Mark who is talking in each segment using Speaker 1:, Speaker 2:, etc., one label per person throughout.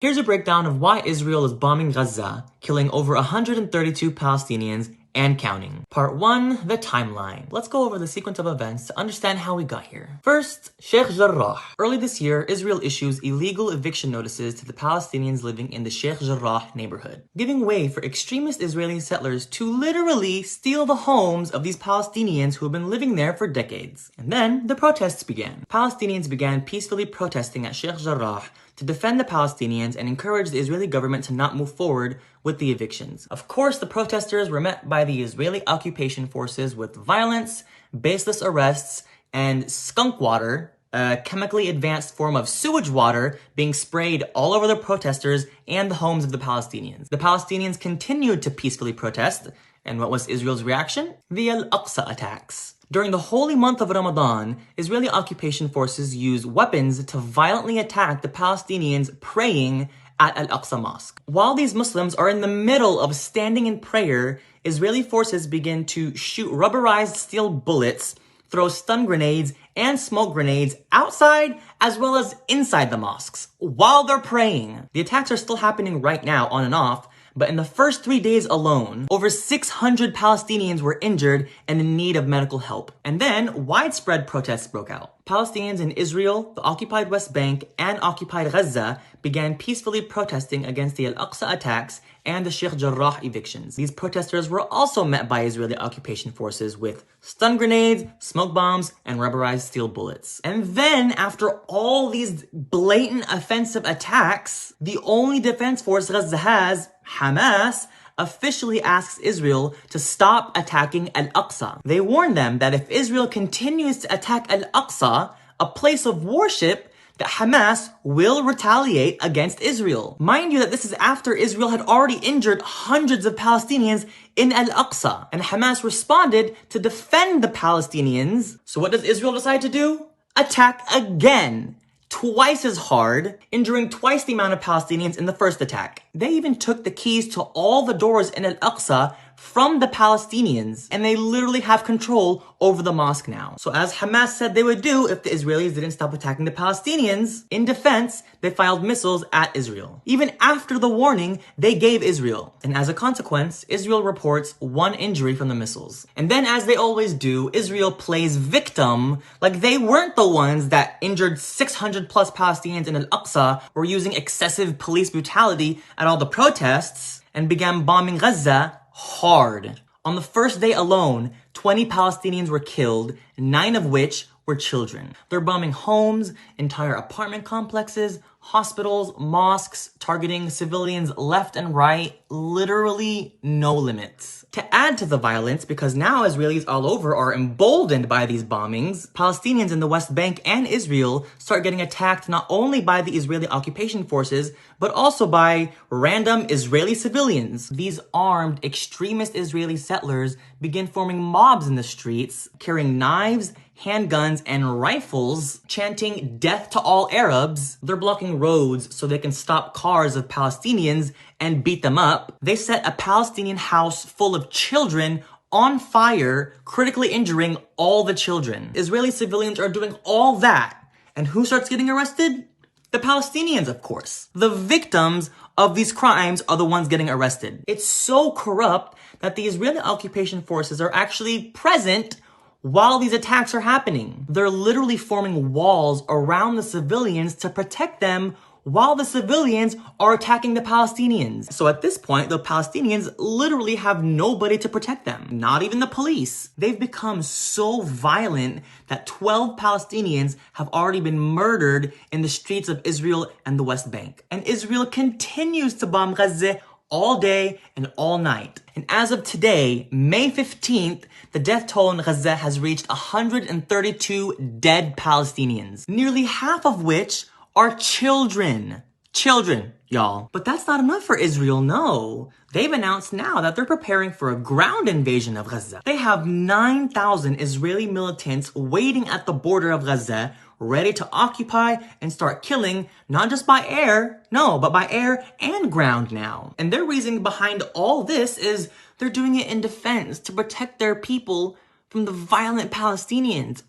Speaker 1: Here's a breakdown of why Israel is bombing Gaza, killing over 132 Palestinians and counting. Part 1, the timeline. Let's go over the sequence of events to understand how we got here. First, Sheikh Jarrah. Early this year, Israel issues illegal eviction notices to the Palestinians living in the Sheikh Jarrah neighborhood, giving way for extremist Israeli settlers to literally steal the homes of these Palestinians who have been living there for decades. And then the protests began. Palestinians began peacefully protesting at Sheikh Jarrah to defend the Palestinians and encourage the Israeli government to not move forward with the evictions. Of course, the protesters were met by the Israeli occupation forces with violence, baseless arrests, and skunk water, a chemically advanced form of sewage water, being sprayed all over the protesters and the homes of the Palestinians. The Palestinians continued to peacefully protest, and what was Israel's reaction? The Al-Aqsa attacks. During the holy month of Ramadan, Israeli occupation forces used weapons to violently attack the Palestinians praying at Al-Aqsa Mosque. While these Muslims are in the middle of standing in prayer, Israeli forces begin to shoot rubberized steel bullets, throw stun grenades and smoke grenades outside as well as inside the mosques while they're praying. The attacks are still happening right now on and off, but in the first 3 days alone, over 600 Palestinians were injured and in need of medical help. And then widespread protests broke out. Palestinians in Israel, the occupied West Bank, and occupied Gaza began peacefully protesting against the Al-Aqsa attacks and the Sheikh Jarrah evictions. These protesters were also met by Israeli occupation forces with stun grenades, smoke bombs, and rubberized steel bullets. And then, after all these blatant offensive attacks, the only defense force Gaza has, Hamas, officially asks Israel to stop attacking Al-Aqsa. They warn them that if Israel continues to attack Al-Aqsa, a place of worship, that Hamas will retaliate against Israel. Mind you that this is after Israel had already injured hundreds of Palestinians in Al-Aqsa, and Hamas responded to defend the Palestinians. So what does Israel decide to do? Attack again. Twice as hard, injuring twice the amount of Palestinians in the first attack. They even took the keys to all the doors in Al-Aqsa from the Palestinians, and they literally have control over the mosque now. So as Hamas said they would do if the Israelis didn't stop attacking the Palestinians, in defense, they fired missiles at Israel. Even after the warning they gave Israel. And as a consequence, Israel reports 1 injury from the missiles. And then as they always do, Israel plays victim like they weren't the ones that injured 600 plus Palestinians in Al-Aqsa, were using excessive police brutality at all the protests, and began bombing Gaza hard. On the first day alone, 20 Palestinians were killed, 9 of which were children. They're bombing homes, entire apartment complexes, hospitals, mosques, targeting civilians left and right, literally no limits. To add to the violence, because now Israelis all over are emboldened by these bombings, Palestinians in the West Bank and Israel start getting attacked not only by the Israeli occupation forces, but also by random Israeli civilians. These armed extremist Israeli settlers begin forming mobs in the streets, carrying knives, handguns, and rifles, chanting "Death to all Arabs." They're blocking roads so they can stop cars of Palestinians and beat them up. They set a Palestinian house full of children on fire, critically injuring all the children. Israeli civilians are doing all that. And who starts getting arrested? The Palestinians, of course. The victims of these crimes are the ones getting arrested. It's so corrupt that the Israeli occupation forces are actually present while these attacks are happening. They're literally forming walls around the civilians to protect them while the civilians are attacking the Palestinians. So at this point, the Palestinians literally have nobody to protect them, not even the police. They've become so violent that 12 Palestinians have already been murdered in the streets of Israel and the West Bank. And Israel continues to bomb Gaza all day and all night. And as of today, May 15th, the death toll in Gaza has reached 132 dead Palestinians, nearly half of which are children. Children, y'all. But that's not enough for Israel, no. They've announced now that they're preparing for a ground invasion of Gaza. They have 9,000 Israeli militants waiting at the border of Gaza, ready to occupy and start killing, not just by air, no, but by air and ground now. And their reasoning behind all this is they're doing it in defense to protect their people from the violent Palestinians.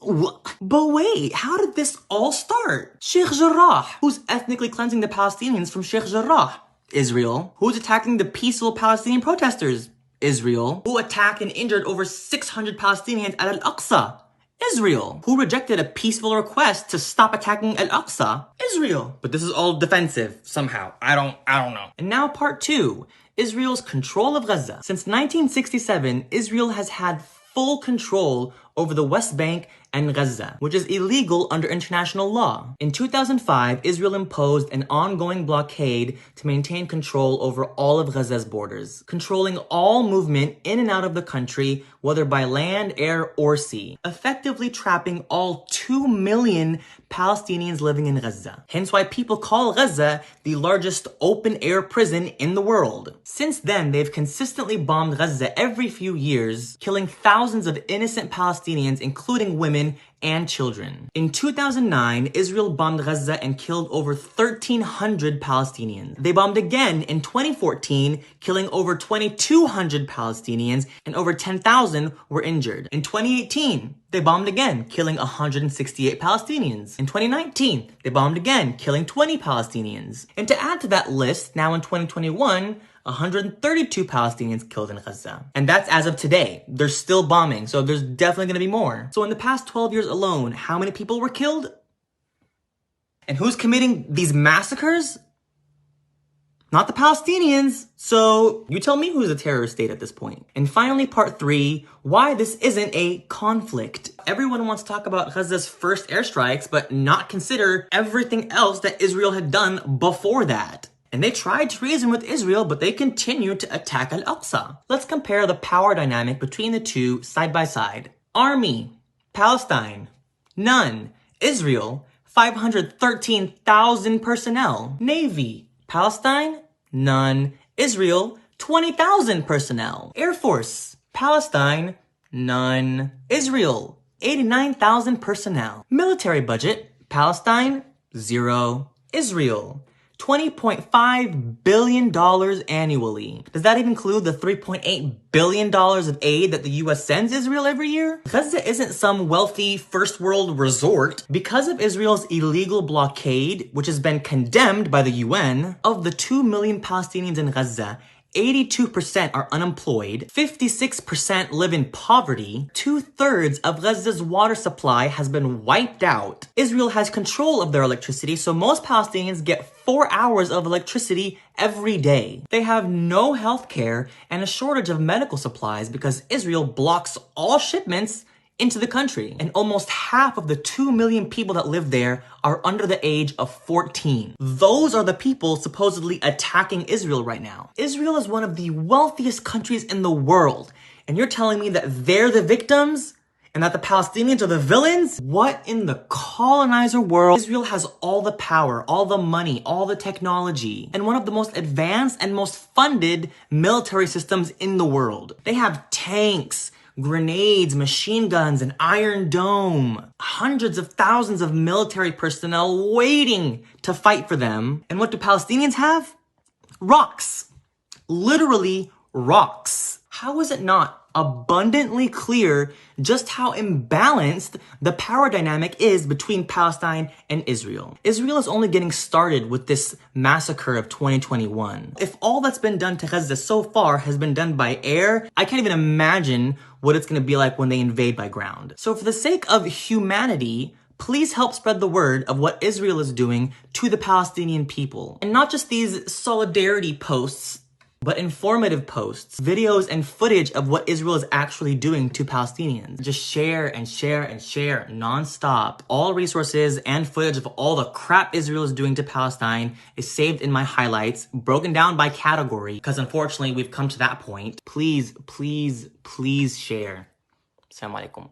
Speaker 1: But wait, how did this all start? Sheikh Jarrah, who's ethnically cleansing the Palestinians from Sheikh Jarrah? Israel. Who's attacking the peaceful Palestinian protesters? Israel. Who attacked and injured over 600 Palestinians at Al-Aqsa? Israel. Who rejected a peaceful request to stop attacking Al-Aqsa? Israel. But this is all defensive, somehow. I don't know. And now part 2. Israel's control of Gaza. Since 1967, Israel has had full control over the West Bank and Gaza, which is illegal under international law. In 2005, Israel imposed an ongoing blockade to maintain control over all of Gaza's borders, controlling all movement in and out of the country, whether by land, air, or sea, effectively trapping all 2 million Palestinians living in Gaza. Hence why people call Gaza the largest open-air prison in the world. Since then, they've consistently bombed Gaza every few years, killing thousands of innocent Palestinians, including women and children. In 2009, Israel bombed Gaza and killed over 1,300 Palestinians. They bombed again in 2014, killing over 2,200 Palestinians, and over 10,000 were injured. In 2018, they bombed again, killing 168 Palestinians. In 2019, they bombed again, killing 20 Palestinians. And to add to that list, now in 2021, 132 Palestinians killed in Gaza. And that's as of today. They're still bombing, so there's definitely gonna be more. So in the past 12 years alone, how many people were killed? And who's committing these massacres? Not the Palestinians. So you tell me who's a terrorist state at this point. And finally, part 3, why this isn't a conflict. Everyone wants to talk about Gaza's first airstrikes, but not consider everything else that Israel had done before that. And they tried to reason with Israel, but they continued to attack Al-Aqsa. Let's compare the power dynamic between the two side by side. Army, Palestine, none. Israel, 513,000 personnel. Navy, Palestine, none. Israel, 20,000 personnel. Air Force, Palestine, none. Israel, 89,000 personnel. Military budget, Palestine, 0. Israel, $20.5 billion annually. Does that even include the $3.8 billion of aid that the US sends Israel every year? Gaza isn't some wealthy first world resort. Because of Israel's illegal blockade, which has been condemned by the UN, of the 2 million Palestinians in Gaza, 82% are unemployed, 56% live in poverty, 2/3 of Gaza's water supply has been wiped out. Israel has control of their electricity, so most Palestinians get 4 hours of electricity every day. They have no health care and a shortage of medical supplies because Israel blocks all shipments into the country. And almost half of the 2 million people that live there are under the age of 14. Those are the people supposedly attacking Israel right now. Israel is one of the wealthiest countries in the world. And you're telling me that they're the victims? And that the Palestinians are the villains? What in the colonizer world? Israel has all the power, all the money, all the technology, and one of the most advanced and most funded military systems in the world. They have tanks, grenades, machine guns, an Iron Dome, hundreds of thousands of military personnel waiting to fight for them. And what do Palestinians have? Rocks. Literally rocks. How is it not abundantly clear just how imbalanced the power dynamic is between Palestine and Israel? Israel is only getting started with this massacre of 2021. If all that's been done to Gaza so far has been done by air, I can't even imagine what it's going to be like when they invade by ground. So for the sake of humanity, please help spread the word of what Israel is doing to the Palestinian people. And not just these solidarity posts, but informative posts, videos, and footage of what Israel is actually doing to Palestinians. Just share and share and share non-stop. All resources and footage of all the crap Israel is doing to Palestine is saved in my highlights, broken down by category, because unfortunately we've come to that point. Please, please, please share. Assalamu alaikum.